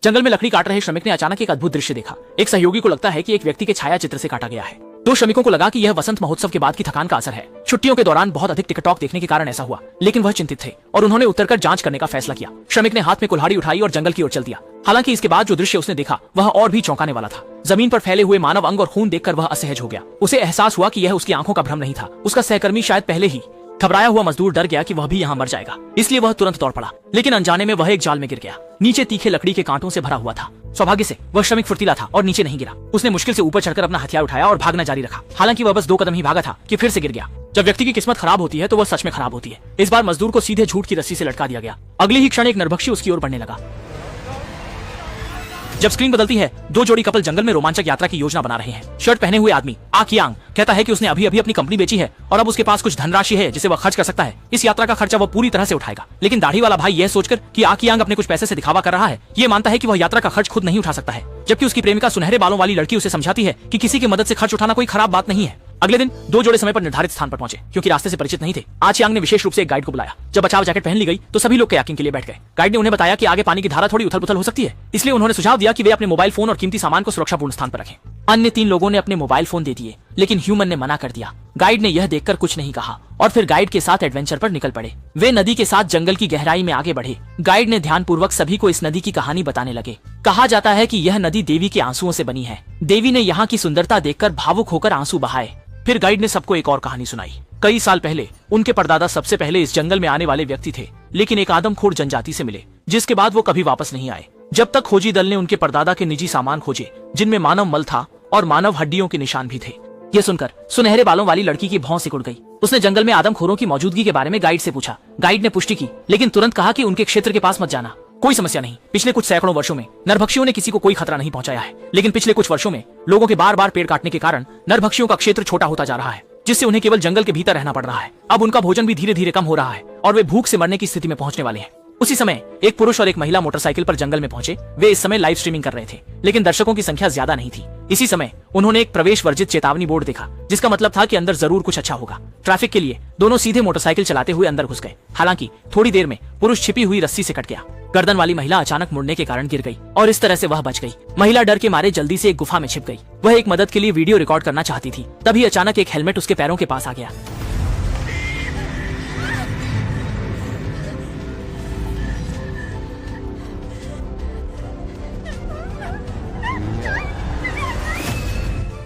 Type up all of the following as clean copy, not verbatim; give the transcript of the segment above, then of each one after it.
जंगल में लकड़ी काट रहे श्रमिक ने अचानक एक अद्भुत दृश्य देखा। एक सहयोगी को लगता है कि एक व्यक्ति के छाया चित्र से काटा गया है। दो श्रमिकों को लगा कि यह वसंत महोत्सव के बाद की थकान का असर है। छुट्टियों के दौरान बहुत अधिक टिकटॉक देखने के कारण ऐसा हुआ, लेकिन वह चिंतित थे और उन्होंने उतरकर जांच करने का फैसला किया। श्रमिक ने हाथ में कुल्हाड़ी उठाई और जंगल की ओर चल दिया। हालांकि इसके बाद जो दृश्य उसने देखा वह और भी चौंकाने वाला था। जमीन पर फैले हुए मानव अंग और खून देखकर वह असहज हो गया। उसे एहसास हुआ कि यह उसकी आंखों का भ्रम नहीं था। उसका सहकर्मी शायद पहले ही घबराया हुआ मजदूर डर गया कि वह भी यहाँ मर जाएगा, इसलिए वह तुरंत दौड़ पड़ा। लेकिन अनजाने में वह एक जाल में गिर गया। नीचे तीखे लकड़ी के कांटों से भरा हुआ था। सौभाग्य से वह श्रमिक फुर्तीला था और नीचे नहीं गिरा। उसने मुश्किल से ऊपर चढ़कर अपना हथियार उठाया और भागना जारी रखा। हालांकि वह बस 2 कदम ही भागा था कि फिर से गिर गया। जब व्यक्ति की किस्मत खराब होती है तो वह सच में खराब होती है। इस बार मजदूर को सीधे झूठ की रस्सी से लटका दिया गया। अगले ही क्षण एक नरभक्षी उसकी ओर बढ़ने लगा। जब स्क्रीन बदलती है, 2 जोड़ी कपल जंगल में रोमांचक यात्रा की योजना बना रहे हैं। शर्ट पहने हुए आदमी आ कियांग कहता है कि उसने अभी अभी अपनी कंपनी बेची है और अब उसके पास कुछ धनराशि है जिसे वह खर्च कर सकता है। इस यात्रा का खर्चा वह पूरी तरह से उठाएगा। लेकिन दाढ़ी वाला भाई यह सोचकर कि आ कियांग अपने कुछ पैसे से दिखावा कर रहा है, ये मानता है कि वह यात्रा का खर्च खुद नहीं उठा सकता है। जबकि उसकी प्रेमिका सुनहरे बालों वाली लड़की उसे समझाती है कि किसी की मदद से खर्च उठाना कोई खराब बात नहीं है। अगले दिन 2 जोड़े समय पर निर्धारित स्थान पर पहुंचे। क्योंकि रास्ते से परिचित नहीं थे, आचियांग ने विशेष रूप से एक गाइड को बुलाया। जब बचाव जैकेट पहन ली गई तो सभी लोग कयाकिंग के लिए बैठ गए। गाइड ने उन्हें बताया कि आगे पानी की धारा थोड़ी उथल-पुथल हो सकती है, इसलिए उन्होंने सुझाव दिया कि वे अपने मोबाइल फोन और कीमती सामान को सुरक्षापूर्ण स्थान पर रखें। अन्य 3 लोगों ने अपने मोबाइल फोन दे दिए, लेकिन ह्यूमन ने मना कर दिया। गाइड ने यह देखकर कुछ नहीं कहा और फिर गाइड के साथ एडवेंचर पर निकल पड़े। वे नदी के साथ जंगल की गहराई में आगे बढ़े। गाइड ने ध्यानपूर्वक सभी को इस नदी की कहानी बताने लगे। कहा जाता है कि यह नदी देवी के आंसुओं से बनी है। देवी ने यहाँ की सुंदरता देखकर भावुक होकर आंसू बहाए। फिर गाइड ने सबको एक और कहानी सुनाई। कई साल पहले उनके परदादा सबसे पहले इस जंगल में आने वाले व्यक्ति थे, लेकिन एक आदमखोर जनजाति से मिले, जिसके बाद वो कभी वापस नहीं आए। जब तक खोजी दल ने उनके परदादा के निजी सामान खोजे, जिनमें मानव मल था और मानव हड्डियों के निशान भी थे। ये सुनकर सुनहरे बालों वाली लड़की की भौं सिकुड़ गई। उसने जंगल में आदमखोरों की मौजूदगी के बारे में गाइड से पूछा। गाइड ने पुष्टि की, लेकिन तुरंत कहा कि उनके क्षेत्र के पास मत जाना। कोई समस्या नहीं। पिछले कुछ सैकड़ों वर्षों में नरभक्षियों ने किसी को कोई खतरा नहीं पहुंचाया है, लेकिन पिछले कुछ वर्षों में लोगों के बार बार पेड़ काटने के कारण नरभक्षियों का क्षेत्र छोटा होता जा रहा है, जिससे उन्हें केवल जंगल के भीतर रहना पड़ रहा है। अब उनका भोजन भी धीरे धीरे कम हो रहा है और वे भूख से मरने की स्थिति में पहुंचने वाले हैं। उसी समय एक पुरुष और एक महिला मोटरसाइकिल पर जंगल में पहुंचे। वे इस समय लाइव स्ट्रीमिंग कर रहे थे, लेकिन दर्शकों की संख्या ज्यादा नहीं थी। इसी समय उन्होंने एक प्रवेश वर्जित चेतावनी बोर्ड देखा, जिसका मतलब था कि अंदर जरूर कुछ अच्छा होगा। ट्रैफिक के लिए दोनों सीधे मोटरसाइकिल चलाते हुए अंदर घुस गए। हालांकि थोड़ी देर में पुरुष छिपी हुई रस्सी से कट गया। गर्दन वाली महिला अचानक मुड़ने के कारण गिर गई और इस तरह से वह बच गई। महिला डर के मारे जल्दी से एक गुफा में छिप गई। वह एक मदद के लिए वीडियो रिकॉर्ड करना चाहती थी। तभी अचानक एक हेलमेट उसके पैरों के पास आ गया।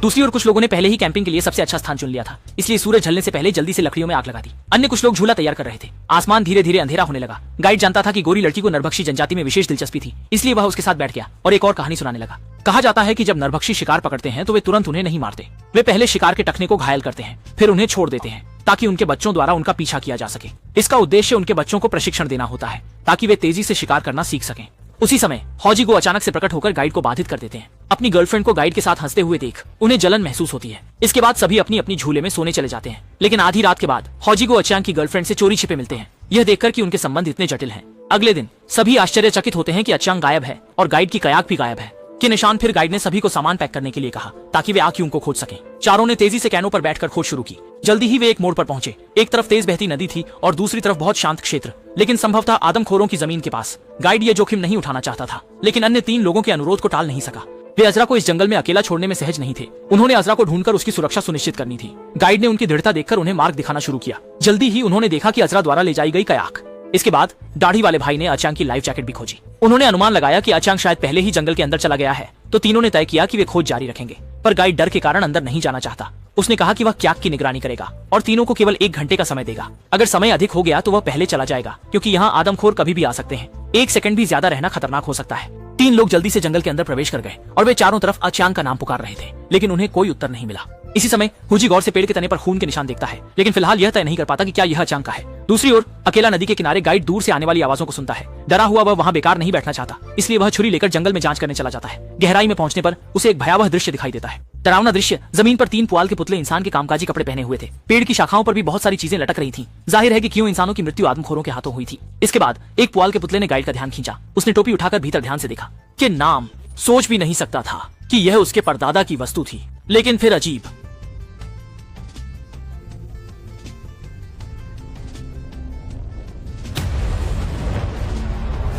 दूसरी ओर कुछ लोगों ने पहले ही कैंपिंग के लिए सबसे अच्छा स्थान चुन लिया था, इसलिए सूरज ढलने से पहले जल्दी से लकड़ियों में आग लगा दी। अन्य कुछ लोग झूला तैयार कर रहे थे। आसमान धीरे धीरे अंधेरा होने लगा। गाइड जानता था कि गोरी लड़की को नरभक्षी जनजाति में विशेष दिलचस्पी थी, इसलिए वह उसके साथ बैठ गया और एक और कहानी सुनाने लगा। कहा जाता है कि जब नरभक्षी शिकार पकड़ते हैं तो वे तुरंत उन्हें नहीं मारते। वे पहले शिकार के टखने को घायल करते हैं, फिर उन्हें छोड़ देते हैं ताकि उनके बच्चों द्वारा उनका पीछा किया जा सके। इसका उद्देश्य उनके बच्चों को प्रशिक्षण देना होता है ताकि वे तेजी से शिकार करना सीख सकें। उसी समय हौजीगो अचानक से प्रकट होकर गाइड को बाधित कर देते हैं। अपनी गर्लफ्रेंड को गाइड के साथ हंसते हुए देख उन्हें जलन महसूस होती है। इसके बाद सभी अपनी अपनी झूले में सोने चले जाते हैं। लेकिन आधी रात के बाद हौजीगो अचांग की गर्लफ्रेंड से चोरी छिपे मिलते हैं, यह देखकर कि उनके संबंध इतने जटिल हैं। अगले दिन सभी आश्चर्यचकित होते हैं कि अचांग गायब है और गाइड की कयाक भी गायब है। के निशान फिर गाइड ने सभी को सामान पैक करने के लिए कहा ताकि वे आक्यूंग को खोज सकें। चारों ने तेजी से कैनों पर बैठकर खोज शुरू की। जल्दी ही वे एक मोड़ पर पहुंचे। एक तरफ तेज बहती नदी थी और दूसरी तरफ बहुत शांत क्षेत्र, लेकिन संभवतः आदमखोरों की जमीन के पास। गाइड ये जोखिम नहीं उठाना चाहता था, लेकिन अन्य 3 लोगों के अनुरोध को टाल नहीं सका। वे अजरा को इस जंगल में अकेला छोड़ने में सहज नहीं थे। उन्होंने अजरा को ढूंढकर उसकी सुरक्षा सुनिश्चित करनी थी। गाइड ने उनकी दृढ़ता देखकर उन्हें मार्ग दिखाना शुरू किया। जल्दी ही उन्होंने देखा कि अजरा द्वारा ले जाई गई कयाक। इसके बाद दाढ़ी वाले भाई ने अचांग की लाइफ जैकेट भी खोजी। उन्होंने अनुमान लगाया कि अचांग शायद पहले ही जंगल के अंदर चला गया है, तो तीनों ने तय किया कि वे खोज जारी रखेंगे। पर गाइड डर के कारण अंदर नहीं जाना चाहता। उसने कहा कि वह क्याक की निगरानी करेगा और तीनों को केवल 1 घंटे का समय देगा। अगर समय अधिक हो गया तो वह पहले चला जाएगा, क्योंकि यहाँ आदमखोर कभी भी आ सकते हैं। 1 सेकंड भी ज्यादा रहना खतरनाक हो सकता है। 3 लोग जल्दी से जंगल के अंदर प्रवेश कर गए और वे चारों तरफ अचांग का नाम पुकार रहे थे, लेकिन उन्हें कोई उत्तर नहीं मिला। इसी समय हुजी गौर से पेड़ के तने पर खून के निशान देखता है, लेकिन फिलहाल यह तय नहीं कर पाता कि क्या यह अचांग का है। दूसरी ओर अकेला नदी के किनारे गाइड दूर से आने वाली आवाजों को सुनता है। डरा हुआ वह वहां बेकार नहीं बैठना चाहता, इसलिए वह छुरी लेकर जंगल में जांच करने चला जाता है। गहराई में पहुंचने पर उसे एक भयावह दृश्य दिखाई देता है। डरावना दृश्य। जमीन पर 3 पुआल के पुतले इंसान के कामकाजी कपड़े पहने हुए थे। पेड़ की शाखाओं पर भी बहुत सारी चीजें लटक रही थीं। जाहिर है कि क्यों इंसानों की मृत्यु आदमखोरों के हाथों हुई थी। इसके बाद एक पुआल के पुतले ने गाइड का ध्यान खींचा। उसने टोपी उठाकर भीतर ध्यान से देखा कि नाम सोच भी नहीं सकता था कि यह उसके परदादा की वस्तु थी। लेकिन फिर अजीब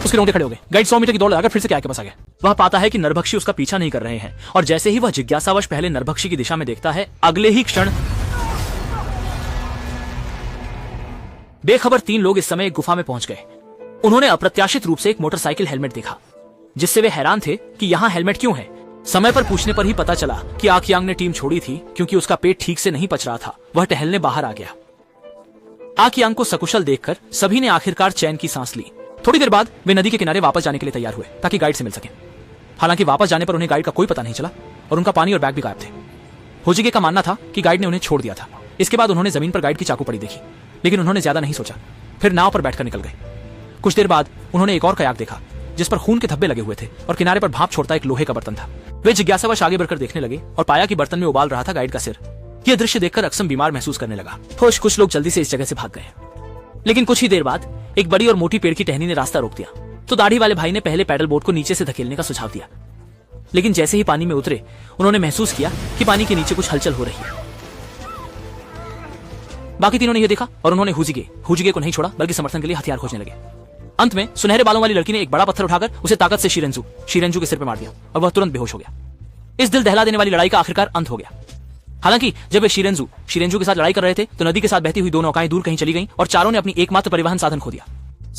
उसके रोंगटे खड़े हो गए। गाइड 100 मीटर की दौड़ लगाकर फिर से क्या के पास आ गया। वह पाता है कि नरभक्षी उसका पीछा नहीं कर रहे हैं और जैसे ही वह जिज्ञासावश पहले नरभक्षी की दिशा में देखता है, अगले ही क्षण बेखबर 3 लोग इस समय एक गुफा में पहुंच गए। उन्होंने अप्रत्याशित रूप से एक मोटरसाइकिल हेलमेट देखा, जिससे वे हैरान थे कि यहां हेलमेट क्यों है। समय पर पूछने पर ही पता चला कि आकियांग ने टीम छोड़ी थी क्योंकि उसका पेट ठीक से नहीं पच रहा था। वह टहलने बाहर आ गया। आकियांग को सकुशल देखकर सभी ने आखिरकार चैन की सांस ली। थोड़ी देर बाद वे नदी के किनारे वापस जाने के लिए तैयार हुए ताकि गाइड से मिल सके। हालांकि वापस जाने पर उन्हें गाइड का कोई पता नहीं चला और उनका पानी और बैग भी गायब थे। होजिगे का मानना था कि गाइड ने उन्हें छोड़ दिया था। इसके बाद उन्होंने जमीन पर गाइड की चाकू पड़ी देखी, लेकिन उन्होंने ज्यादा नहीं सोचा। फिर नाव पर बैठकर निकल गए। कुछ देर बाद उन्होंने एक और कयाक देखा जिस पर खून के धब्बे लगे हुए थे और किनारे पर भाप छोड़ता एक लोहे का बर्तन था। वे जिज्ञासावश आगे बढ़कर देखने लगे और पाया कि बर्तन में उबाल रहा था गाइड का सिर। यह दृश्य देखकर अक्सम बीमार महसूस करने लगा। कुछ लोग जल्दी से इस जगह से भाग गए, लेकिन कुछ ही देर बाद एक बड़ी और मोटी पेड़ की टहनी ने रास्ता रोक दिया। तो दाढ़ी वाले भाई ने पहले पैडल बोट को नीचे से धकेलने का सुझाव दिया, लेकिन जैसे ही पानी में उतरे उन्होंने महसूस किया कि पानी के नीचे कुछ हलचल हो रही है। बाकी तीनों ने यह देखा और उन्होंने हुजिगे को नहीं छोड़ा, बल्कि समर्थन के लिए हथियार खोजने लगे। अंत में सुनहरे बालों वाली लड़की ने एक बड़ा पत्थर उठाकर उसे ताकत से शीरेंजू के सिर पर मार दिया और वह तुरंत बेहोश हो गया। इस दिल दहला देने वाली लड़ाई का आखिरकार अंत हो गया। हालांकि जब वे शीरेंजू के साथ लड़ाई कर रहे थे तो नदी के साथ बहती हुई 2 नौकाएं दूर कहीं चली गईं और चारों ने अपनी एकमात्र परिवहन साधन खो दिया।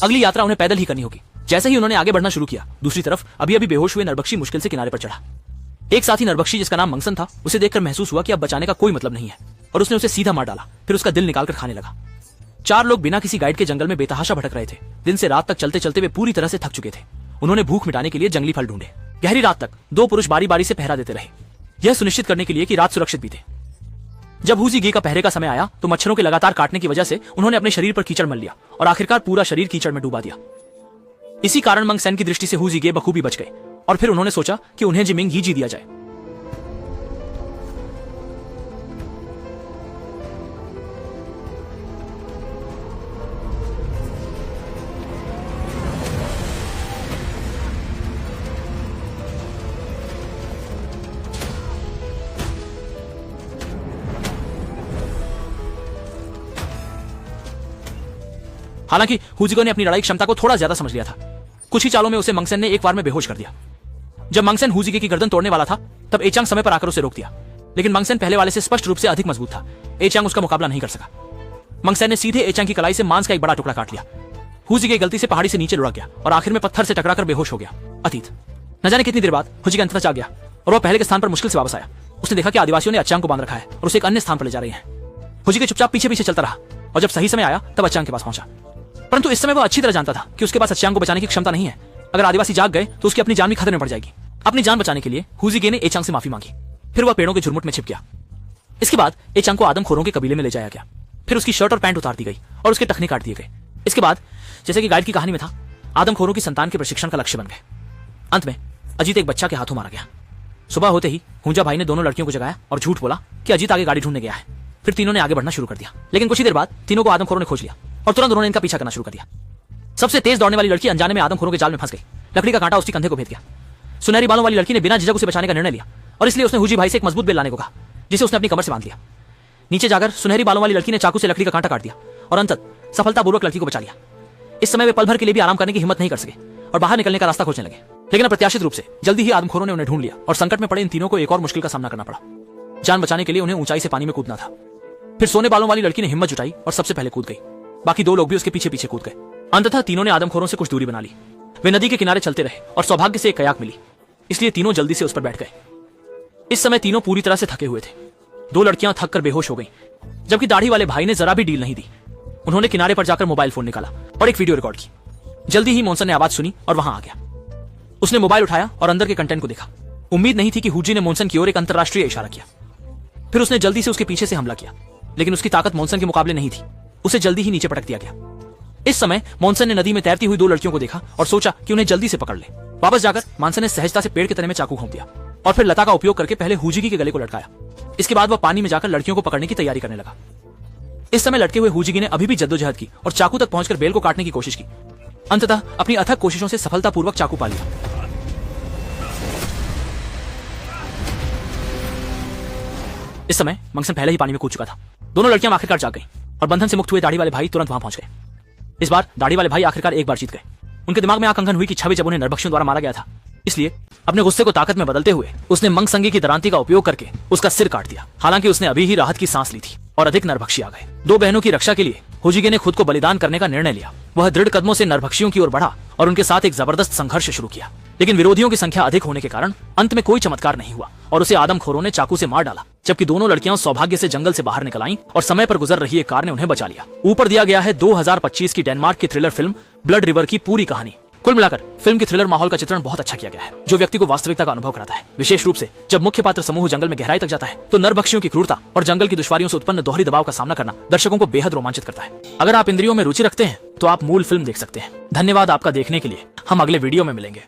अगली यात्रा उन्हें पैदल ही करनी होगी। जैसे ही उन्होंने आगे बढ़ना शुरू किया, दूसरी तरफ अभी अभी बेहोश हुए नरभक्षी मुश्किल से किनारे पर चढ़ा। एक साथी नरभक्षी जिसका नाम मंगसन था, उसे देखकर महसूस हुआ कि अब बचाने का कोई मतलब नहीं है और उसने उसे सीधा मार डाला। फिर उसका दिल निकालकर खाने लगा। 4 लोग बिना किसी गाइड के जंगल में बेतहाशा भटक रहे थे। दिन से रात तक चलते चलते वे पूरी तरह से थक चुके थे। उन्होंने भूख मिटाने के लिए जंगली फल ढूंढे। गहरी रात तक 2 पुरुष बारी बारी से पहरा देते रहे, यह सुनिश्चित करने के लिए कि रात सुरक्षित बीते। जब हुजिगे का पहरे का समय आया तो मच्छरों के लगातार काटने की वजह से उन्होंने अपने शरीर पर कीचड़ मल लिया और आखिरकार पूरा शरीर कीचड़ में डूबा दिया। इसी कारण मंगसेन की दृष्टि से हुजिगे बखूबी बच गए और फिर उन्होंने सोचा कि उन्हें जिमिंग ही जी दिया जाए। हालांकि हुजिगे ने अपनी लड़ाई क्षमता को थोड़ा ज्यादा समझ लिया था। कुछ ही चालों में उसे मंगसेन ने एक बार में बेहोश कर दिया। जब मंगसेन हुजिगे की गर्दन तोड़ने वाला था तब एचांग समय पर आकर उसे रोक दिया, लेकिन मंगसेन पहले वाले से स्पष्ट रूप से अधिक मजबूत था। एचांग उसका मुकाबला नहीं कर सका। मंगसेन ने सीधे एचांग की कलाई से मांस का एक बड़ा टुकड़ा काट लिया। हुजिगे गलती से पहाड़ी से नीचे लुढ़क गया और आखिर में पत्थर से टकराकर बेहोश हो गया। अतीत न जाने कितनी देर बाद हुजिगे अंततः जाग गया और वह पहले के स्थान पर मुश्किल से वापस आया। उसने देखा कि आदिवासियों ने अचांग को बांध रखा है और उसे एक अन्य स्थान पर ले जा रहे हैं। हुजिगे चुपचाप पीछे पीछे चलता रहा और जब सही समय आया तब अचांग के पास पहुंचा, परंतु इस समय वह अच्छी तरह जानता था कि उसके पास अचांग को बचाने की क्षमता नहीं है। अगर आदिवासी जाग गए तो उसकी अपनी जान भी खतरे में पड़ जाएगी। अपनी जान बचाने के लिए हुजिगे ने एचांग से माफी मांगी। फिर वह पेड़ों के झुरमुट में छिप गया। इसके बाद एचांग को आदमखोरों के कबीले में ले जाया गया। फिर उसकी शर्ट और पैंट उतार दी गई और उसके टखने काट दिए गए। इसके बाद जैसे कि गाइड की कहानी में था, आदमखोरों की संतान के प्रशिक्षण का लक्ष्य बन गए। अंत में अजीत एक बच्चा के हाथों मारा गया। सुबह होते ही हुंजा भाई ने दोनों लड़कियों को जगाया और झूठ बोला कि अजीत आगे गाड़ी ढूंढने गया है। फिर तीनों ने आगे बढ़ना शुरू कर दिया, लेकिन कुछ ही देर बाद तीनों को आदमखोरों ने खोज लिया और तुरंत उन्होंने इनका पीछा करना शुरू कर दिया। सबसे तेज दौड़ने वाली लड़की अनजाने में आदमखोरों के जाल में फंस गई। लकड़ी का कांटा उसके कंधे को भेद गया। सुनहरी बालों वाली लड़की ने बिना झिझक उसे बचाने का निर्णय लिया और इसलिए उसने हुजी भाई से एक मजबूत बेल लाने को कहा, जिसे उसने अपनी कमर से बांध लिया। नीचे जाकर सुनहरी बालों वाली लड़की ने चाकू से लकड़ी का कांटा काट दिया और अंततः सफलतापूर्वक लड़की को बचा लिया। इस समय वे पल भर के लिए भी आराम करने की हिम्मत नहीं कर सके और बाहर निकलने का रास्ता खोजने लगे, लेकिन अप्रत्याशित रूप से जल्दी ही आदमखोरों ने उन्हें ढूंढ लिया और संकट में पड़े इन तीनों को एक और मुश्किल का सामना करना पड़ा। जान बचाने के लिए उन्हें ऊंचाई से पानी में कूदना था। फिर सोने बालों वाली लड़की ने हिम्मत जुटाई और सबसे पहले कूद गई। बाकी 2 लोग भी उसके पीछे पीछे कूद गए। अंततः तीनों ने आदमखोरों से कुछ दूरी बना ली। वे नदी के किनारे चलते रहे और सौभाग्य से एक कयाक मिली, इसलिए तीनों जल्दी से उस पर बैठ गए। इस समय तीनों पूरी तरह से थके हुए थे। 2 लड़कियां थक कर बेहोश हो गईं, जबकि दाढ़ी वाले भाई ने जरा भी डील नहीं दी। उन्होंने किनारे पर जाकर मोबाइल फोन निकाला और एक वीडियो रिकॉर्ड की। जल्दी ही मोनसन ने आवाज सुनी और वहां आ गया। उसने मोबाइल उठाया और अंदर के कंटेंट को देखा। उम्मीद नहीं थी कि हुजी ने मोनसन की ओर एक अंतरराष्ट्रीय इशारा किया। फिर उसने जल्दी से उसके पीछे से हमला किया, लेकिन उसकी ताकत मोनसन के मुकाबले नहीं थी। उसे जल्दी ही नीचे पटक दिया गया। इस समय मोनसन ने नदी में तैरती हुई 2 लड़कियों को देखा और सोचा कि उन्हें जल्दी से पकड़ ले। वापस जाकर मानसन ने सहजता से पेड़ के तने में चाकू घोंप दिया और फिर लता का उपयोग करके पहले हुजिगी के गले को लटकाया। इसके बाद वह पानी में जाकर लड़कियों को पकड़ने की तैयारी करने लगा। इस समय लटके हुए हुजिगी ने अभी भी जद्दोजहद की और चाकू तक पहुंचकर बेल को काटने की कोशिश की। अंततः अपनी अथक कोशिशों से सफलतापूर्वक चाकू पा लिया। इस समय मंगसन पहले ही पानी में कूद चुका था। दोनों लड़कियां आखिरकार जाग गईं और बंधन से मुक्त हुए दाढ़ी वाले भाई तुरंत वहां पहुंच गए। इस बार दाढ़ी वाले भाई आखिरकार एक बार जीत गए। उनके दिमाग में आंख अंकन हुई कि छवि जब उन्हें नरभक्षियों द्वारा मारा गया था, इसलिए अपने गुस्से को ताकत में बदलते हुए उसने मंगसंगी की दरांती का उपयोग करके उसका सिर काट दिया। हालांकि उसने अभी ही राहत की सांस ली थी और अधिक नरभक्षी आ गए। दो बहनों की रक्षा के लिए होजिगे ने खुद को बलिदान करने का निर्णय लिया। वह दृढ़ कदमों से नरभक्षियों की ओर बढ़ा और उनके साथ एक जबरदस्त संघर्ष शुरू किया। लेकिन विरोधियों की संख्या अधिक होने के कारण अंत में कोई चमत्कार नहीं हुआ और उसे आदमखोरों ने चाकू से मार डाला, जबकि दोनों लड़कियां सौभाग्य से जंगल से बाहर निकल आईं और समय पर गुजर रही एक कार ने उन्हें बचा लिया। ऊपर दिया गया है 2025 की डेनमार्क की थ्रिलर फिल्म ब्लड रिवर की पूरी कहानी। कुल मिलाकर फिल्म की थ्रिलर माहौल का चित्रण बहुत अच्छा किया गया है, जो व्यक्ति को वास्तविकता का अनुभव कराता है। विशेष रूप से जब मुख्य पात्र समूह जंगल में गहराई तक जाता है तो नरभक्षियों की क्रूरता और जंगल की दुश्वारियों से उत्पन्न दोहरी दबाव का सामना करना दर्शकों को बेहद रोमांचित करता है। अगर आप इंद्रियों में रुचि रखते हैं तो आप मूल फिल्म देख सकते हैं। धन्यवाद आपका देखने के लिए। हम अगले वीडियो में मिलेंगे।